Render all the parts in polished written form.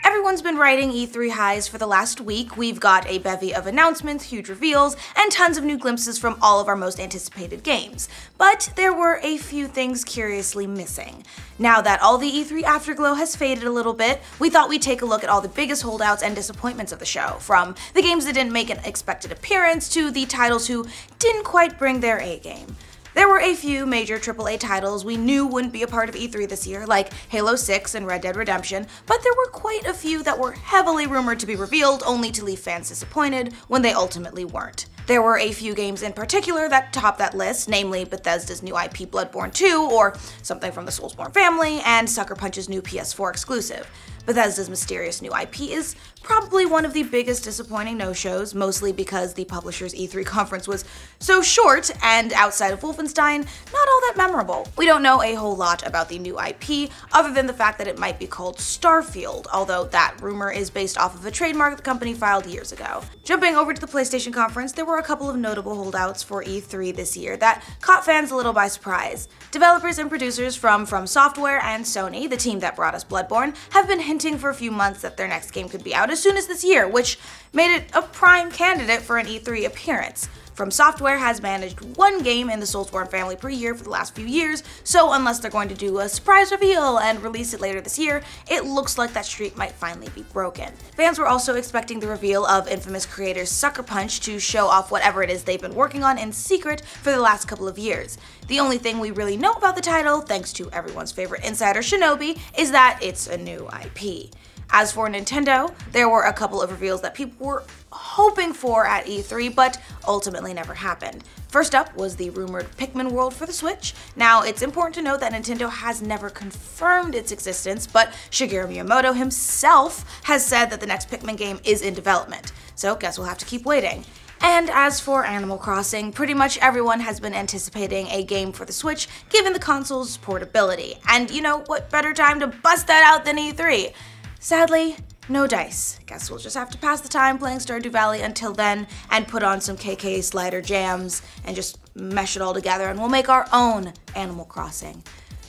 Everyone's been riding E3 highs for the last week. We've got a bevy of announcements, huge reveals, and tons of new glimpses from all of our most anticipated games. But there were a few things curiously missing. Now that all the E3 afterglow has faded a little bit, we thought we'd take a look at all the biggest holdouts and disappointments of the show, from the games that didn't make an expected appearance to the titles who didn't quite bring their A-game. There were a few major AAA titles we knew wouldn't be a part of E3 this year, like Halo 6 and Red Dead Redemption, but there were quite a few that were heavily rumored to be revealed, only to leave fans disappointed when they ultimately weren't. There were a few games in particular that topped that list, namely Bethesda's new IP Bloodborne 2, or something from the Soulsborne family, and Sucker Punch's new PS4 exclusive. Bethesda's mysterious new IP is probably one of the biggest disappointing no-shows, mostly because the publisher's E3 conference was so short and, outside of Wolfenstein, not all that memorable. We don't know a whole lot about the new IP, other than the fact that it might be called Starfield, although that rumor is based off of a trademark the company filed years ago. Jumping over to the PlayStation conference, there were a couple of notable holdouts for E3 this year that caught fans a little by surprise. Developers and producers from Software and Sony, the team that brought us Bloodborne, have been hinting for a few months that their next game could be out as soon as this year, which made it a prime candidate for an E3 appearance. From Software has managed one game in the Soulsborne family per year for the last few years, so unless they're going to do a surprise reveal and release it later this year, it looks like that streak might finally be broken. Fans were also expecting the reveal of infamous creators Sucker Punch to show off whatever it is they've been working on in secret for the last couple of years. The only thing we really know about the title, thanks to everyone's favorite insider Shinobi, is that it's a new IP. As for Nintendo, there were a couple of reveals that people were hoping for at E3, but ultimately never happened. First up was the rumored Pikmin world for the Switch. Now, it's important to note that Nintendo has never confirmed its existence, but Shigeru Miyamoto himself has said that the next Pikmin game is in development, so guess we'll have to keep waiting. And as for Animal Crossing, pretty much everyone has been anticipating a game for the Switch given the console's portability. And you know, what better time to bust that out than E3? Sadly, no dice. Guess we'll just have to pass the time playing Stardew Valley until then and put on some KK Slider jams and just mesh it all together and we'll make our own Animal Crossing.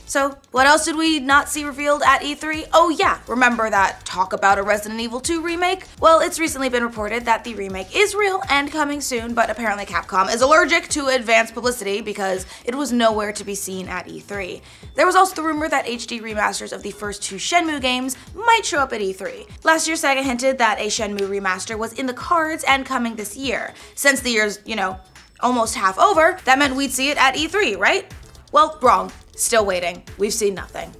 So, what else did we not see revealed at E3? Oh yeah, remember that talk about a Resident Evil 2 remake? Well, it's recently been reported that the remake is real and coming soon, but apparently Capcom is allergic to advanced publicity because it was nowhere to be seen at E3. There was also the rumor that HD remasters of the first two Shenmue games might show up at E3. Last year, Sega hinted that a Shenmue remaster was in the cards and coming this year. Since the year's, almost half over, that meant we'd see it at E3, right? Well, wrong. Still waiting. We've seen nothing.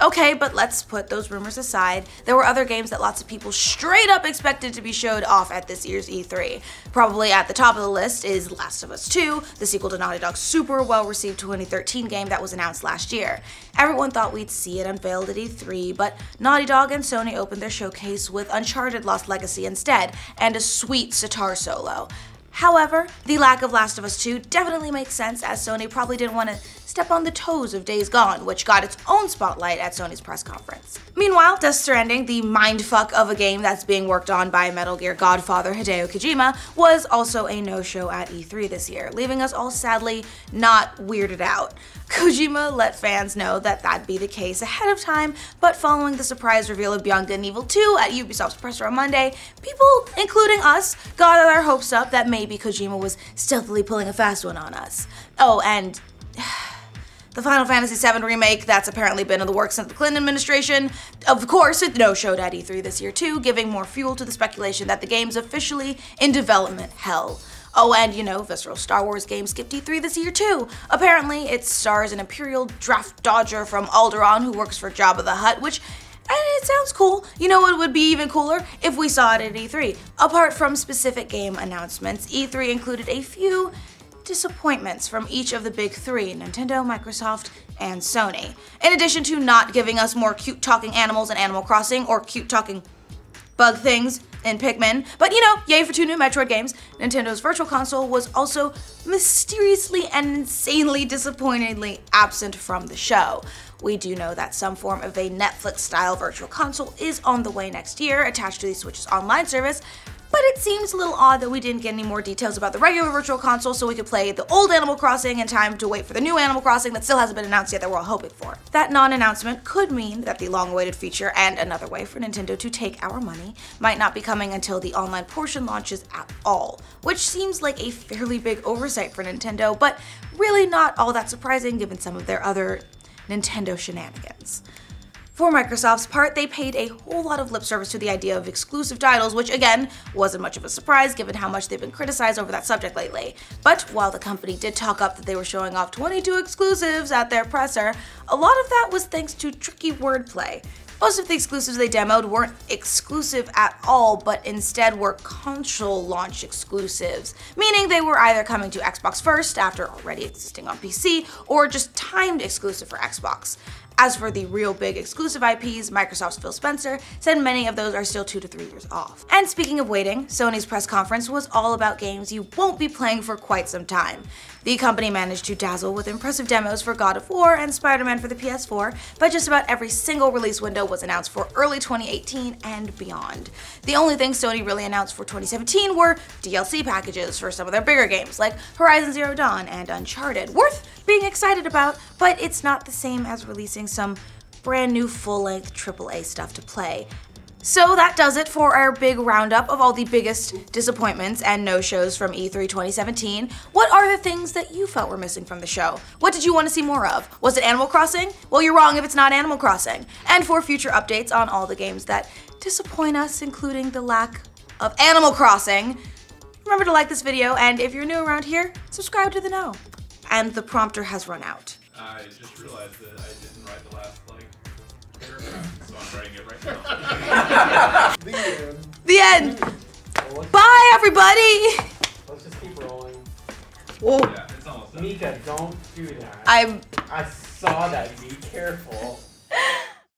Okay, but let's put those rumors aside. There were other games that lots of people straight up expected to be showed off at this year's E3. Probably at the top of the list is Last of Us 2, the sequel to Naughty Dog's super well-received 2013 game that was announced last year. Everyone thought we'd see it unveiled at E3, but Naughty Dog and Sony opened their showcase with Uncharted Lost Legacy instead, and a sweet sitar solo. However, the lack of Last of Us 2 definitely makes sense, as Sony probably didn't want to step on the toes of Days Gone, which got its own spotlight at Sony's press conference. Meanwhile, Death Stranding, the mindfuck of a game that's being worked on by Metal Gear godfather Hideo Kojima, was also a no-show at E3 this year, leaving us all sadly not weirded out. Kojima let fans know that that'd be the case ahead of time, but following the surprise reveal of Beyond Good and Evil 2 at Ubisoft's presser on Monday, people, including us, got our hopes up that maybe Kojima was stealthily pulling a fast one on us. Oh, and the Final Fantasy VII Remake that's apparently been in the works since the Clinton administration, of course, it no-showed at E3 this year too, giving more fuel to the speculation that the game's officially in development hell. Oh, and Visceral Star Wars game skipped E3 this year too. Apparently, it stars an Imperial draft dodger from Alderaan who works for Jabba the Hutt, which, it sounds cool. You know what would be even cooler? If we saw it at E3. Apart from specific game announcements, E3 included a few disappointments from each of the big three, Nintendo, Microsoft, and Sony. In addition to not giving us more cute-talking animals in Animal Crossing or cute-talking bug things in Pikmin, but yay for 2 new Metroid games, Nintendo's Virtual Console was also mysteriously and insanely disappointingly absent from the show. We do know that some form of a Netflix-style Virtual Console is on the way next year, attached to the Switch's online service, But it seems a little odd that we didn't get any more details about the regular Virtual Console so we could play the old Animal Crossing in time to wait for the new Animal Crossing that still hasn't been announced yet that we're all hoping for. That non-announcement could mean that the long-awaited feature and another way for Nintendo to take our money might not be coming until the online portion launches at all, which seems like a fairly big oversight for Nintendo, but really not all that surprising given some of their other Nintendo shenanigans. For Microsoft's part, they paid a whole lot of lip service to the idea of exclusive titles, which again, wasn't much of a surprise given how much they've been criticized over that subject lately. But while the company did talk up that they were showing off 22 exclusives at their presser, a lot of that was thanks to tricky wordplay. Most of the exclusives they demoed weren't exclusive at all, but instead were console launch exclusives, meaning they were either coming to Xbox first after already existing on PC, or just timed exclusive for Xbox. As for the real big exclusive IPs, Microsoft's Phil Spencer said many of those are still 2 to 3 years off. And speaking of waiting, Sony's press conference was all about games you won't be playing for quite some time. The company managed to dazzle with impressive demos for God of War and Spider-Man for the PS4, but just about every single release window was announced for early 2018 and beyond. The only things Sony really announced for 2017 were DLC packages for some of their bigger games like Horizon Zero Dawn and Uncharted, worth being excited about, but it's not the same as releasing some brand new full-length AAA stuff to play. So that does it for our big roundup of all the biggest disappointments and no-shows from E3 2017. What are the things that you felt were missing from the show? What did you want to see more of? Was it Animal Crossing? Well, you're wrong if it's not Animal Crossing. And for future updates on all the games that disappoint us, including the lack of Animal Crossing, remember to like this video, and if you're new around here, subscribe to the know. And the prompter has run out. I just realized that I didn't write the last, paragraph, so I'm writing it right now. The end. The end! Bye, everybody! Let's just keep rolling. Whoa. Yeah, it's almost done. Mica, don't do that. I saw that. Be careful.